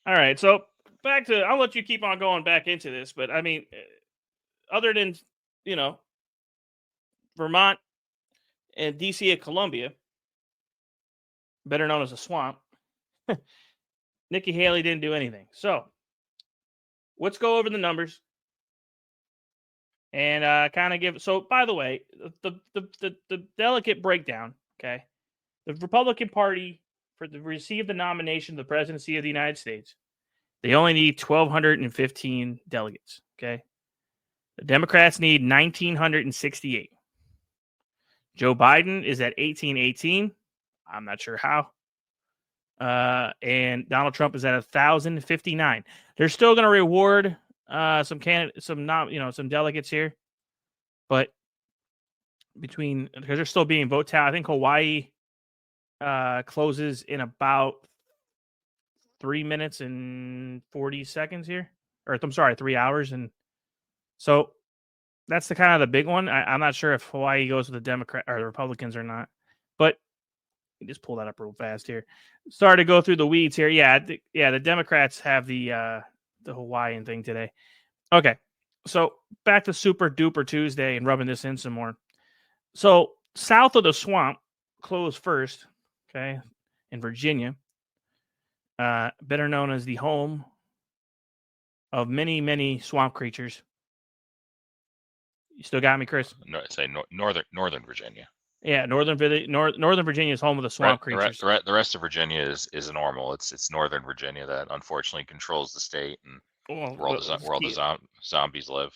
All right. So back to, I'll let you keep on going back into this, but I mean, other than, you know, Vermont and DC and Columbia, better known as a swamp, Nikki Haley didn't do anything. So let's go over the numbers and kind of give. So, by the way, the delegate breakdown. Okay, the Republican Party to receive the nomination of the presidency of the United States, they only need 1,215 delegates. Okay, the Democrats need 1,968. Joe Biden is at 1,818. I'm not sure how. And Donald Trump is at 1,059. They're still going to reward some delegates here, but because they're still being vote tallied. I think Hawaii closes in about 3 minutes and 40 seconds here, or I'm sorry, 3 hours, and so that's the kind of the big one. I'm not sure if Hawaii goes with the Democrat or the Republicans or not, but just pull that up real fast here. Sorry to go through the weeds here. Yeah, the Democrats have the Hawaiian thing today. Okay, so back to Super Duper Tuesday and rubbing this in some more. So south of the swamp, closed first, okay, in Virginia, better known as the home of many, many swamp creatures. You still got me, Chris? No, say Northern Virginia. Yeah, Northern Virginia is home of the swamp creatures. The rest of Virginia is normal. It's Northern Virginia that unfortunately controls the state and where all the zombies live.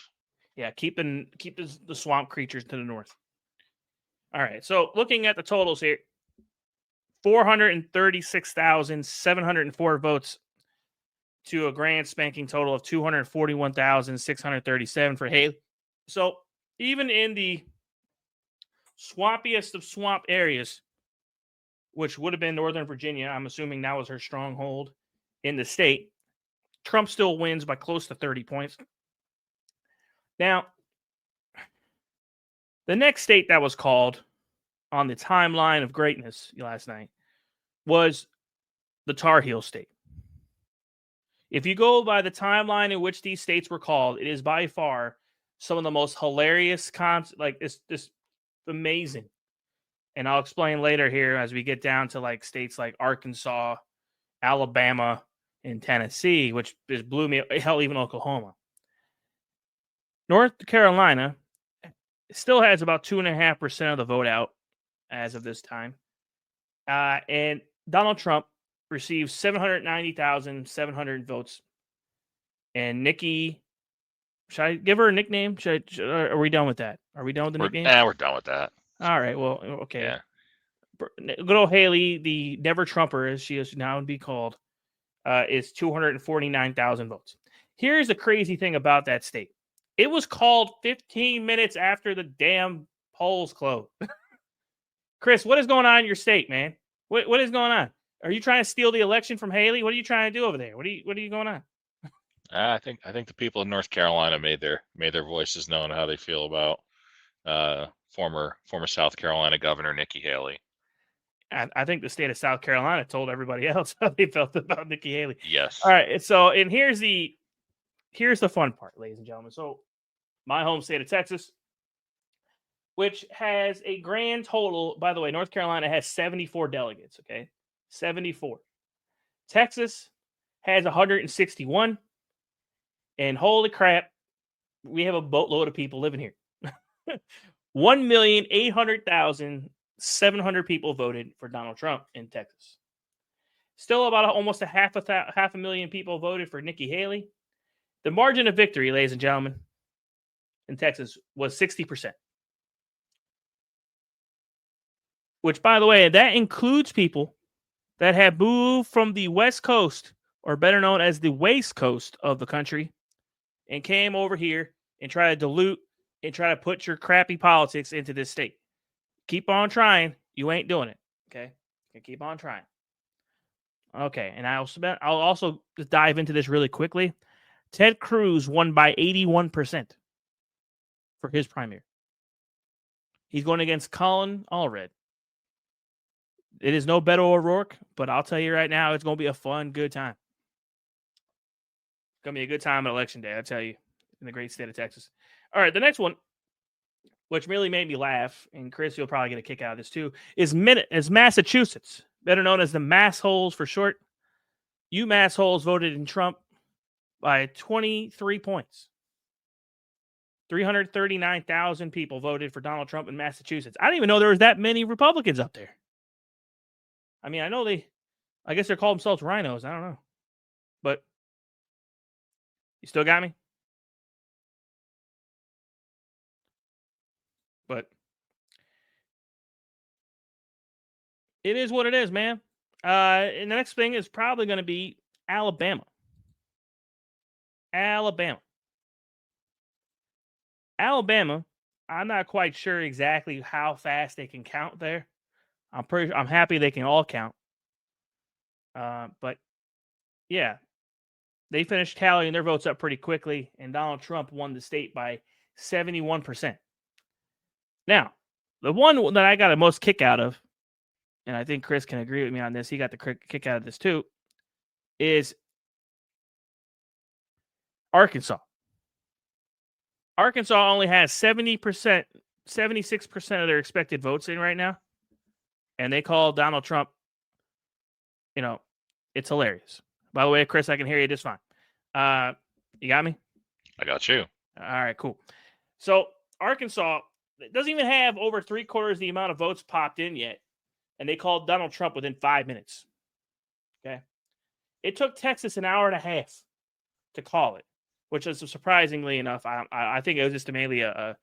Yeah, keeping the swamp creatures to the north. All right, so looking at the totals here, 436,704 votes to a grand spanking total of 241,637 for Haley. So even in the swampiest of swamp areas, which would have been Northern Virginia, I'm assuming that was her stronghold in the state, Trump still wins by close to 30 points. Now, the next state that was called on the timeline of greatness last night was the Tar Heel state. If you go by the timeline in which these states were called, it is by far some of the most hilarious it's amazing. And I'll explain later here as we get down to like states like Arkansas, Alabama, and Tennessee, which just blew me, hell, even Oklahoma. North Carolina still has about 2.5% of the vote out as of this time. And Donald Trump received 790,700 votes. And Nikki, should I give her a nickname? Are we done with that? Are we done with the nickname? We're done with that. All right. Well, okay. Yeah. Good old Haley, the Never Trumper, as she is now to be called, is 249,000 votes. Here's the crazy thing about that state. It was called 15 minutes after the damn polls closed. Chris, what is going on in your state, man? What is going on? Are you trying to steal the election from Haley? What are you trying to do over there? What are you going on? I think the people of North Carolina made their voices known how they feel about former South Carolina Governor Nikki Haley. I think the state of South Carolina told everybody else how they felt about Nikki Haley. Yes. All right. So, and here's the fun part, ladies and gentlemen. So, my home state of Texas, which has a grand total, by the way, North Carolina has 74 delegates, okay? 74. Texas has 161. And holy crap, we have a boatload of people living here. 1,800,700 people voted for Donald Trump in Texas. Still about almost half a million people voted for Nikki Haley. The margin of victory, ladies and gentlemen, in Texas was 60%. Which, by the way, that includes people that have moved from the West Coast, or better known as the Waste Coast of the country, and came over here and try to dilute and try to put your crappy politics into this state. Keep on trying. You ain't doing it. Okay? Keep on trying. Okay, and I'll also dive into this really quickly. Ted Cruz won by 81% for his primary. He's going against Colin Allred. It is no Beto O'Rourke, but I'll tell you right now, it's going to be a fun, good time. going to be a good time at Election Day, I tell you, in the great state of Texas. All right, the next one, which really made me laugh, and Chris, you'll probably get a kick out of this too, is Massachusetts, better known as the Massholes for short. You Massholes voted in Trump by 23 points. 339,000 people voted for Donald Trump in Massachusetts. I didn't even know there was that many Republicans up there. I mean, I guess they call themselves rhinos. I don't know. But you still got me? But it is what it is, man. And the next thing is probably going to be Alabama. Alabama, I'm not quite sure exactly how fast they can count there. I'm happy they can all count. But yeah, they finished tallying their votes up pretty quickly, and Donald Trump won the state by 71%. Now, the one that I got the most kick out of, and I think Chris can agree with me on this, he got the kick out of this too, is Arkansas. Arkansas only has 76% of their expected votes in right now. And they call Donald Trump, it's hilarious. By the way, Chris, I can hear you just fine. You got me? I got you. All right, cool. So Arkansas doesn't even have over 3/4 the amount of votes popped in yet. And they called Donald Trump within 5 minutes. Okay. It took Texas an hour and a half to call it, which is surprisingly enough. I think it was just mainly an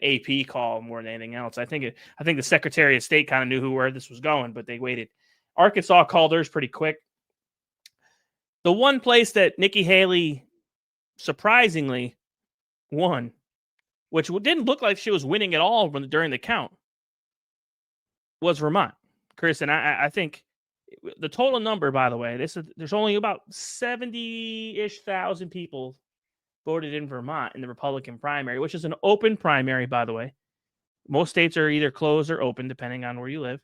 AP call more than anything else. I think the Secretary of State kind of knew where this was going, but they waited. Arkansas called theirs pretty quick. The one place that Nikki Haley surprisingly won, which didn't look like she was winning at all during the count, was Vermont. Chris, and I think the total number, by the way, there's only about 70-ish thousand people voted in Vermont in the Republican primary, which is an open primary, by the way. Most states are either closed or open, depending on where you live.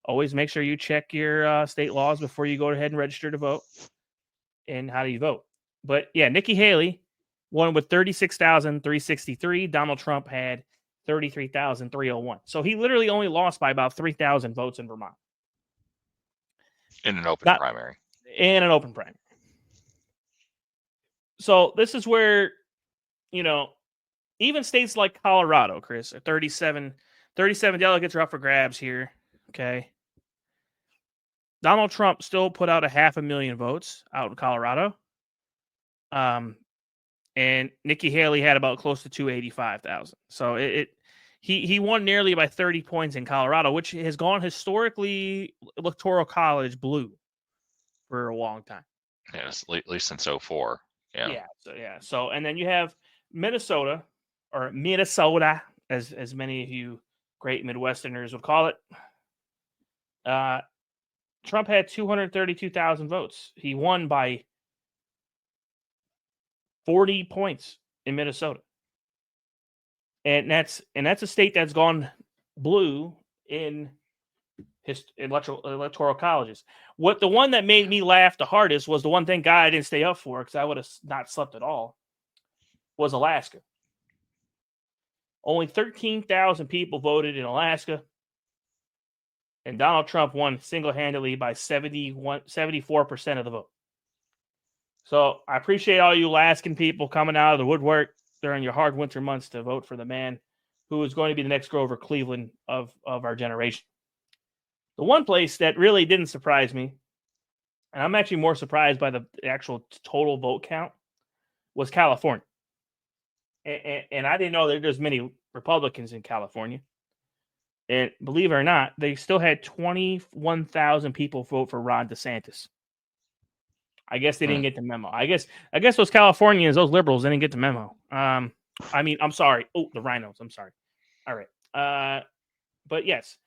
Always make sure you check your state laws before you go ahead and register to vote. And how do you vote? But yeah, Nikki Haley won with 36,363. Donald Trump had 33,301. So he literally only lost by about 3,000 votes in Vermont. In an open primary. In an open primary. So this is where, even states like Colorado, Chris, 37 delegates are up for grabs here. Okay. Donald Trump still put out 500,000 votes out in Colorado. And Nikki Haley had about close to 285,000. So he won nearly by 30 points in Colorado, which has gone historically electoral college blue for a long time. Yes, at least since 2004. Yeah. So and then you have Minnesota, as many of you great Midwesterners would call it. Trump had 232,000 votes. He won by 40 points in Minnesota. And that's a state that's gone blue in his electoral colleges. The one that made me laugh the hardest was the one thing I didn't stay up for because I would have not slept at all, was Alaska. Only 13,000 people voted in Alaska. And Donald Trump won single-handedly by 74% of the vote. So I appreciate all you Alaskan people coming out of the woodwork during your hard winter months to vote for the man who is going to be the next Grover Cleveland of our generation. The one place that really didn't surprise me, and I'm actually more surprised by the actual total vote count, was California. And I didn't know that there's many Republicans in California. And believe it or not, they still had 21,000 people vote for Ron DeSantis. I guess they didn't get the memo. I guess those Californians, those liberals, didn't get the memo. I'm sorry. Oh, the rhinos. I'm sorry. All right. But yes,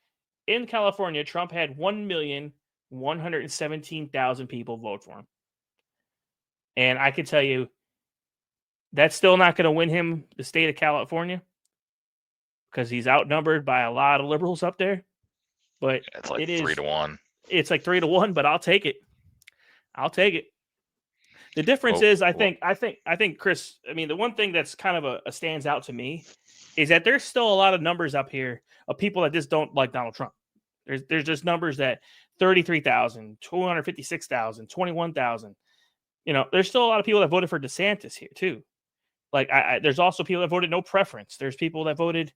in California, Trump had 1,117,000 people vote for him. And I can tell you, that's still not going to win him the state of California because he's outnumbered by a lot of liberals up there. But it's like 3-1. It's like 3-1, but I'll take it. The difference is, I think, Chris. I mean, the one thing that's kind of a stands out to me is that there's still a lot of numbers up here of people that just don't like Donald Trump. There's just numbers that 33,000, 256,000, 21,000. There's still a lot of people that voted for DeSantis here too. Like, there's also people that voted no preference. There's people that voted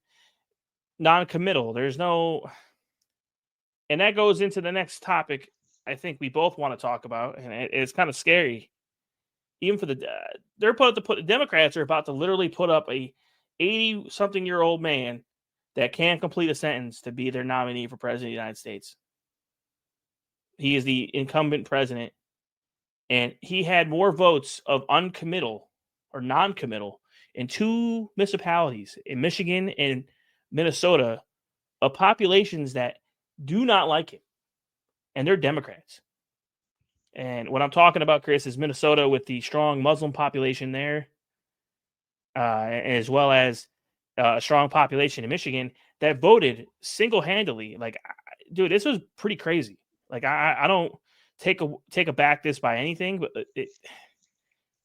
non-committal. And that goes into the next topic I think we both want to talk about, and it's kind of scary. Even for the Democrats are about to literally put up a 80-something-year-old man that can't complete a sentence to be their nominee for president of the United States. He is the incumbent president, and he had more votes of uncommittal or non-committal in 2 municipalities in Michigan and Minnesota of populations that do not like him, and they're Democrats. And what I'm talking about, Chris, is Minnesota with the strong Muslim population there, as well as a strong population in Michigan that voted single-handedly. Like, dude, this was pretty crazy. Like, I don't take aback this by anything, but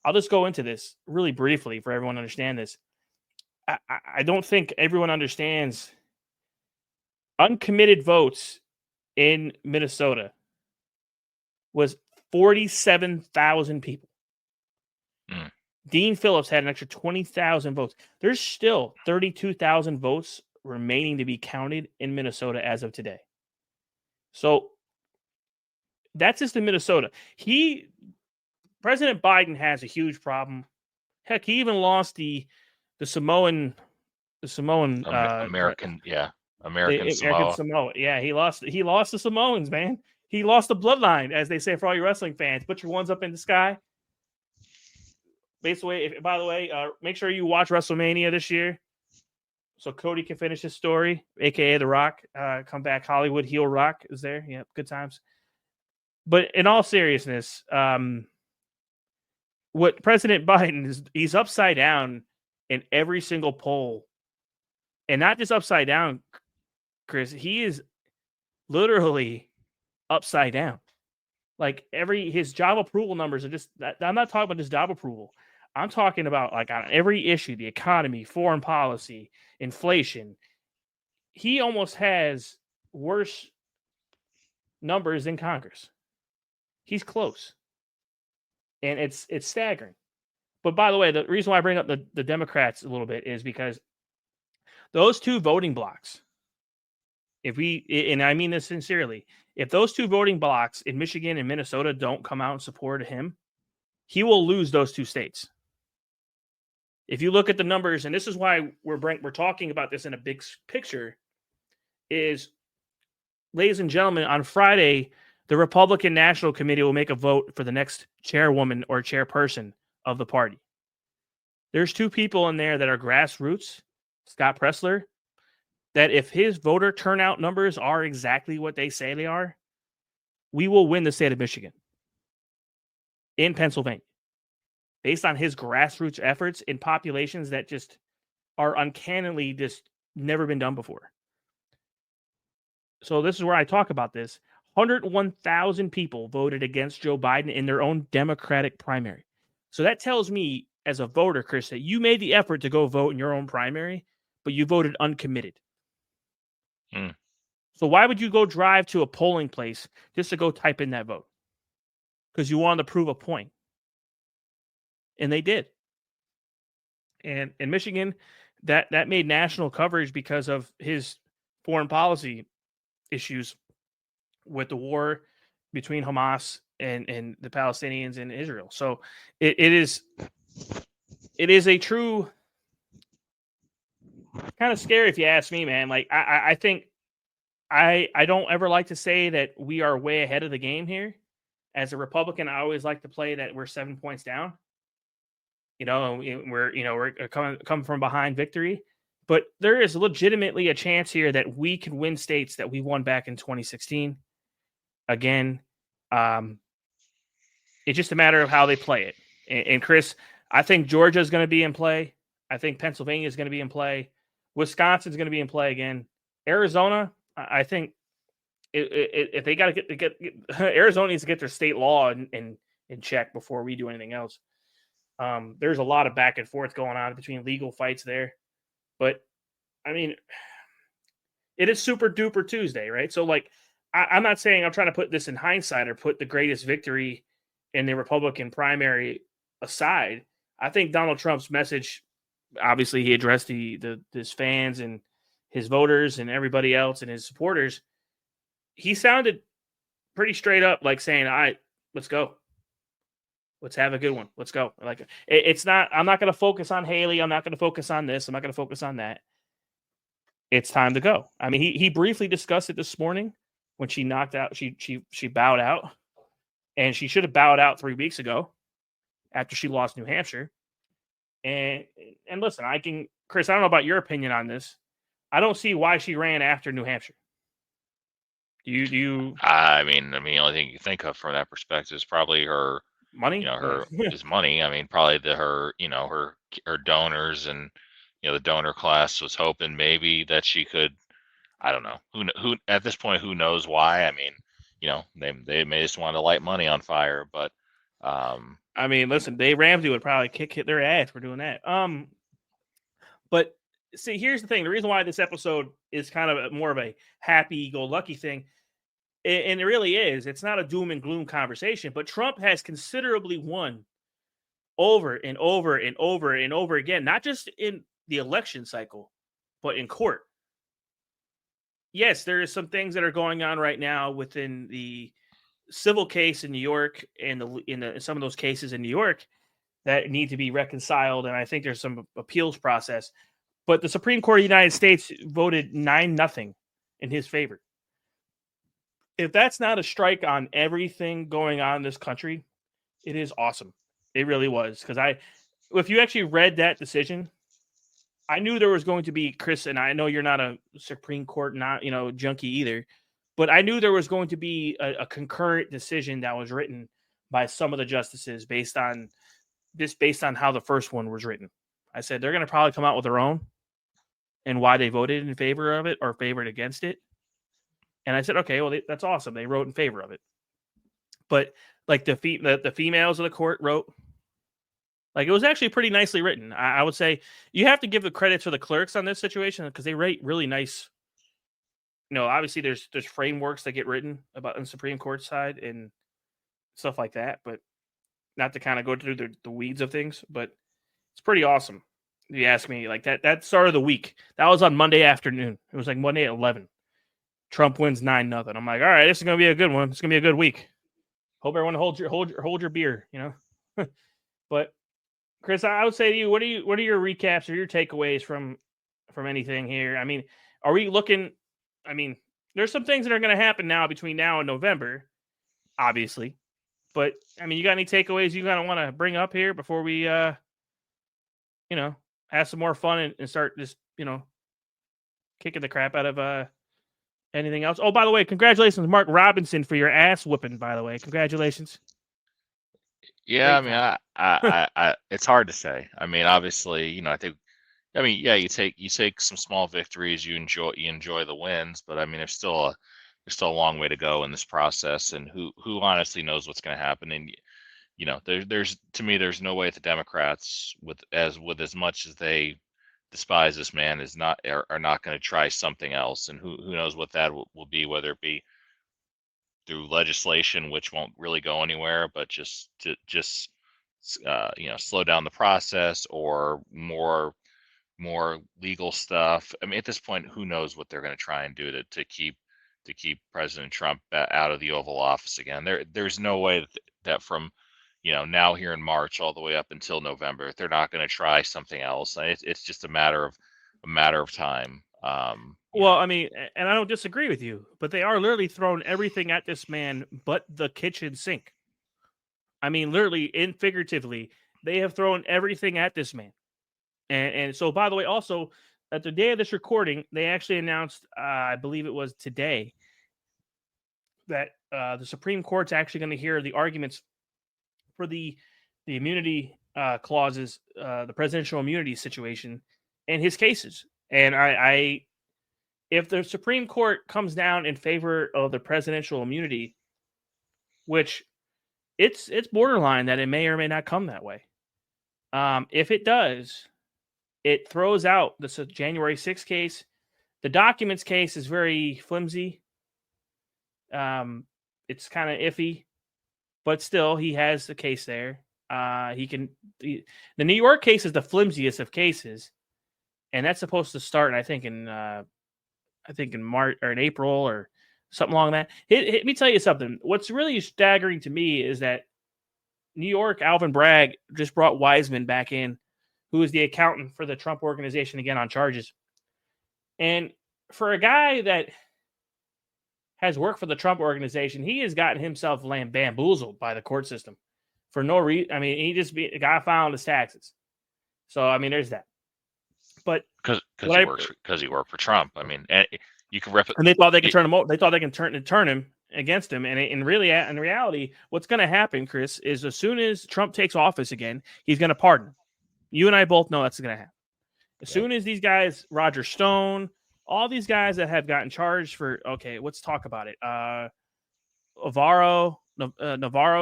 I'll just go into this really briefly for everyone to understand this. I don't think everyone understands uncommitted votes in Minnesota was 47,000 people. Dean Phillips had an extra 20,000 votes. There's still 32,000 votes remaining to be counted in Minnesota as of today. So that's just in Minnesota. President Biden has a huge problem. Heck, he even lost the Samoan American Samoa. Yeah, he lost the Samoans, man. He lost the bloodline, as they say for all your wrestling fans. Put your ones up in the sky. By the way, make sure you watch WrestleMania this year so Cody can finish his story, a.k.a. The Rock. Come back, Hollywood heel Rock is there. Yeah, good times. But in all seriousness, what President Biden is, he's upside down in every single poll. And not just upside down, Chris. He is literally upside down. Like, his job approval numbers are just, I'm not talking about just job approval. I'm talking about, like, on every issue, the economy, foreign policy, inflation. He almost has worse numbers in Congress. He's close. And it's staggering. But by the way, the reason why I bring up the Democrats a little bit is because those 2 voting blocks, and I mean this sincerely, if those 2 voting blocks in Michigan and Minnesota don't come out and support him, he will lose those 2 states. If you look at the numbers, and this is why we're talking about this in a big picture, is, ladies and gentlemen, on Friday, the Republican National Committee will make a vote for the next chairwoman or chairperson of the party. There's 2 people in there that are grassroots, Scott Pressler, that if his voter turnout numbers are exactly what they say they are, we will win the state of Michigan in Pennsylvania, based on his grassroots efforts in populations that just are uncannily just never been done before. So this is where I talk about this. 101,000 people voted against Joe Biden in their own Democratic primary. So that tells me, as a voter, Chris, that you made the effort to go vote in your own primary, but you voted uncommitted. So why would you go drive to a polling place just to go type in that vote? Because you wanted to prove a point. And they did. And in Michigan, that made national coverage because of his foreign policy issues with the war between Hamas and the Palestinians and Israel. So it is a true kind of scary, if you ask me, man. Like, I think I don't ever like to say that we are way ahead of the game here. As a Republican, I always like to play that we're 7 points down. We're coming from behind victory. But there is legitimately a chance here that we can win states that we won back in 2016. Again, it's just a matter of how they play it. And Chris, I think Georgia is going to be in play. I think Pennsylvania is going to be in play. Wisconsin is going to be in play again. Arizona, I think if they got to get Arizona needs to get their state law and in check before we do anything else. There's a lot of back and forth going on between legal fights there, but I mean, it is Super Duper Tuesday, right? So, like, I'm not saying I'm trying to put this in hindsight or put the greatest victory in the Republican primary aside. I think Donald Trump's message, obviously, he addressed his fans and his voters and everybody else and his supporters. He sounded pretty straight up, like saying, "All right, let's go. Let's have a good one. Let's go." Like, it's not. I'm not going to focus on Haley. I'm not going to focus on this. I'm not going to focus on that. It's time to go. I mean, he briefly discussed it this morning when she knocked out. She bowed out, and she should have bowed out 3 weeks ago after she lost New Hampshire. And listen, Chris, I don't know about your opinion on this. I don't see why she ran after New Hampshire. Do you? I mean, the only thing you think of from that perspective is probably her Money? her is money. I mean, probably her donors and the donor class was hoping maybe that she could. I don't know who at this point, who knows why. I mean, they may just want to light money on fire, but I mean, listen, Dave Ramsey would probably hit their ass for doing that. But see, here's the thing: the reason why this episode is kind of more of a happy-go-lucky thing, and it really is. It's not a doom and gloom conversation, but Trump has considerably won over and over and over and over again, not just in the election cycle, but in court. Yes, there are some things that are going on right now within the civil case in New York and some of those cases in New York that need to be reconciled, and I think there's some appeals process. But the Supreme Court of the United States voted 9-0 in his favor. If that's not a strike on everything going on in this country, it is awesome. It really was. Because if you actually read that decision, I knew there was going to be, Chris, and I know you're not a Supreme Court junkie either, but I knew there was going to be a concurrent decision that was written by some of the justices based on how the first one was written. I said they're going to probably come out with their own and why they voted in favor of it or favored against it. And I said, okay, well, that's awesome. They wrote in favor of it. But like the females of the court wrote, like, it was actually pretty nicely written. I would say you have to give the credit to the clerks on this situation because they write really nice. Obviously there's frameworks that get written about on the Supreme Court side and stuff like that, but not to kind of go through the weeds of things, but it's pretty awesome. If you ask me, like that started the week. That was on Monday afternoon. It was like Monday at 11. Trump wins 9-0. I'm like, all right, this is gonna be a good one. It's gonna be a good week. Hope everyone hold your beer, But Chris, I would say to you, what are your recaps or your takeaways from anything here? I mean, are we looking? I mean, there's some things that are going to happen now between now and November, obviously. But I mean, you got any takeaways you kind of want to bring up here before we, have some more fun and start just, kicking the crap out of anything else? Oh, by the way, congratulations, Mark Robinson, for your ass whooping. By the way, congratulations. Yeah, great. I mean, I it's hard to say. I mean, obviously, I think. I mean, yeah, you take some small victories, you enjoy the wins, but I mean, there's still a long way to go in this process, and who honestly knows what's going to happen. And there's to me, there's no way the Democrats, with as much as they despise this man, are not going to try something else, and who knows what that will be, whether it be through legislation, which won't really go anywhere, but just slow down the process, or more legal stuff. I mean, at this point, who knows what they're going to try and do to keep President Trump out of the Oval Office again. There's no way that from now here in March all the way up until November, they're not going to try something else. It's just a matter of time. Well, I mean, and I don't disagree with you, but they are literally throwing everything at this man but the kitchen sink. I mean, literally and figuratively, they have thrown everything at this man. And so, by the way, also, at the day of this recording, they actually announced, I believe it was today, that the Supreme Court's actually going to hear the arguments for the immunity clauses, the presidential immunity situation, and his cases. And if the Supreme Court comes down in favor of the presidential immunity, which it's borderline that it may or may not come that way. If it does, it throws out the January 6th case. The documents case is very flimsy. It's kind of iffy, but still, he has the case there. The New York case is the flimsiest of cases, and that's supposed to start, I think, in March or in April or something along that. Let me tell you something. What's really staggering to me is that New York, Alvin Bragg just brought Wiseman back in, who is the accountant for the Trump organization, again on charges. And for a guy that has worked for the Trump organization, he has gotten himself bamboozled by the court system for no reason. I mean, the guy filed his taxes. So, I mean, there's that. But because he worked for Trump. I mean, and you can and they thought they could turn him over. They thought they can turn him against him. And in reality, what's going to happen, Chris, is as soon as Trump takes office again, he's going to pardon him. You and I both know that's going to happen. As soon as these guys, Roger Stone, all these guys that have gotten charged for, okay, let's talk about it. Navarro,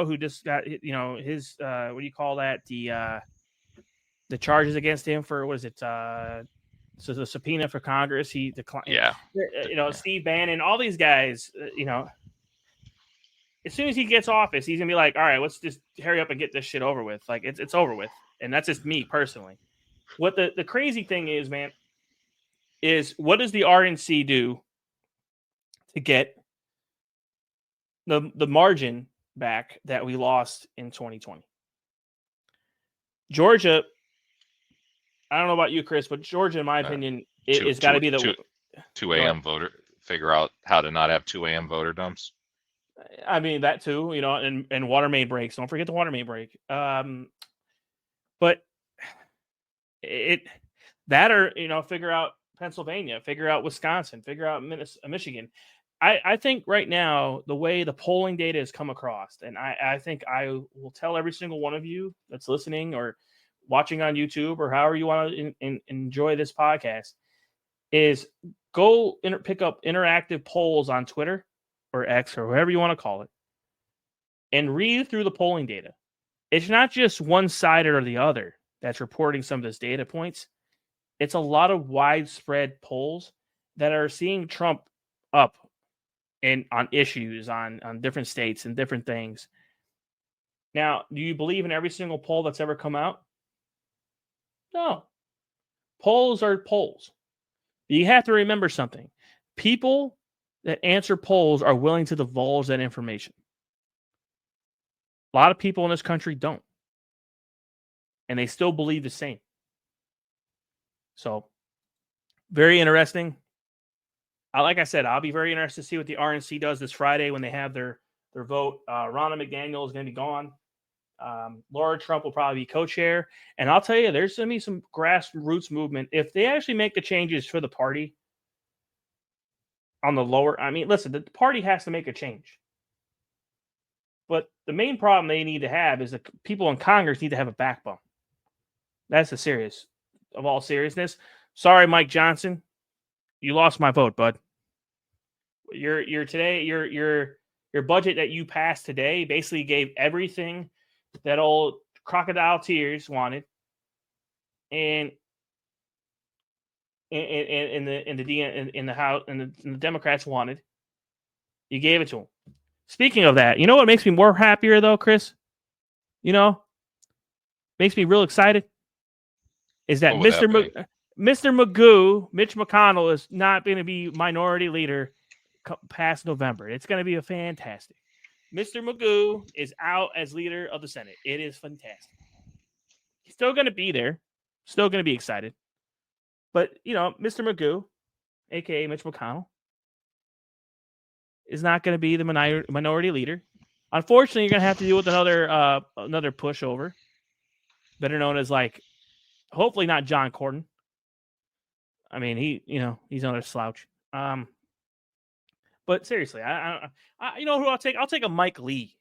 who just got, his, what do you call that? The charges against him for, what is it? So the subpoena for Congress, he declined. Yeah. Steve Bannon, all these guys, as soon as he gets office, he's going to be like, all right, let's just hurry up and get this shit over with. Like, it's over with. And that's just me personally. What the crazy thing is, man, is what does the RNC do to get the margin back that we lost in 2020? Georgia, I don't know about you, Chris, but Georgia, in my opinion, it's got to be the 2 a.m. voter. Figure out how to not have 2 a.m. voter dumps. I mean, that too, and water main breaks. Don't forget the water main break. But figure out Pennsylvania, figure out Wisconsin, figure out Michigan. I think right now, the way the polling data has come across, and I think I will tell every single one of you that's listening or watching on YouTube or however you want to enjoy this podcast, is go pick up interactive polls on Twitter or X or whatever you want to call it, and read through the polling data. It's not just one side or the other that's reporting some of this data points. It's a lot of widespread polls that are seeing Trump up on issues on different states and different things. Now, do you believe in every single poll that's ever come out? No. Polls are polls. You have to remember something. People that answer polls are willing to divulge that information. A lot of people in this country don't. And they still believe the same. So, very interesting. Like I said, I'll be very interested to see what the RNC does this Friday when they have their vote. Ronna McDaniel is going to be gone. Laura Trump will probably be co-chair. And I'll tell you, there's going to be some grassroots movement. If they actually make the changes for the party on the lower, I mean, listen, the party has to make a change. But the main problem they need to have is that people in Congress need to have a backbone. That's the serious of all seriousness. Sorry, Mike Johnson. You lost my vote, bud. Your budget that you passed today basically gave everything that old crocodile tears wanted, and the House and the Democrats wanted. You gave it to them. Speaking of that, you know what makes me more happier though, Chris? Makes me real excited is that Mr. Magoo, Mitch McConnell, is not going to be minority leader past November. It's going to be fantastic. Mr. Magoo is out as leader of the Senate. It is fantastic. He's still going to be there. Still going to be excited. But, Mr. Magoo, a.k.a. Mitch McConnell, is not going to be the minority leader. Unfortunately, you're going to have to deal with another pushover, better known as, hopefully not John Cornyn. I mean, he's another slouch. But seriously, I who I'll take? I'll take a Mike Lee,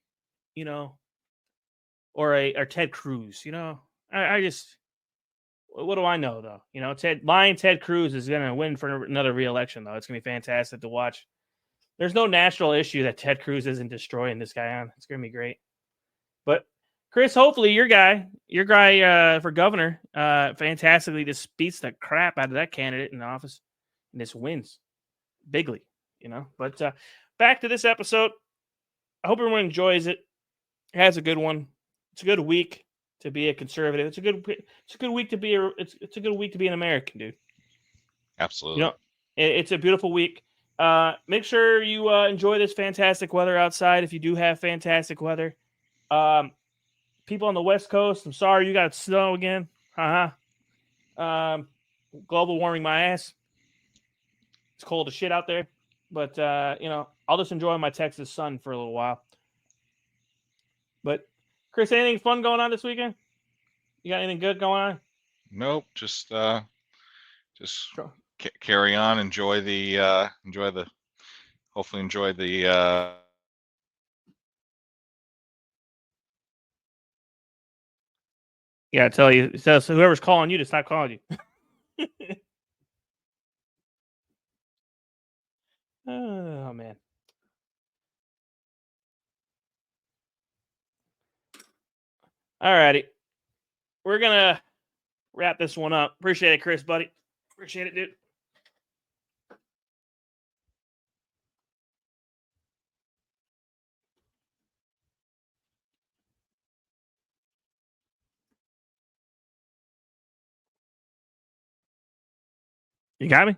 or Ted Cruz. I just, what do I know though? Ted Cruz is going to win for another re-election though. It's going to be fantastic to watch. There's no national issue that Ted Cruz isn't destroying this guy on. It's going to be great. But Chris, hopefully your guy for governor, fantastically just beats the crap out of that candidate in office and just wins bigly, But back to this episode. I hope everyone enjoys it. Has a good one. It's a good week to be a conservative. It's a good week to be it's a good week to be an American, dude. Absolutely. It's a beautiful week. Make sure you enjoy this fantastic weather outside if you do have fantastic weather. People on the West Coast, I'm sorry you got snow again. Global warming my ass. It's cold as shit out there. But I'll just enjoy my Texas sun for a little while. But Chris, anything fun going on this weekend? You got anything good going on? Nope. Just carry on. Enjoy the hopefully enjoy the. Yeah, I tell you, so whoever's calling you to stop calling you. Oh man. All righty. We're gonna wrap this one up. Appreciate it, Chris, buddy. Appreciate it, dude. You got me?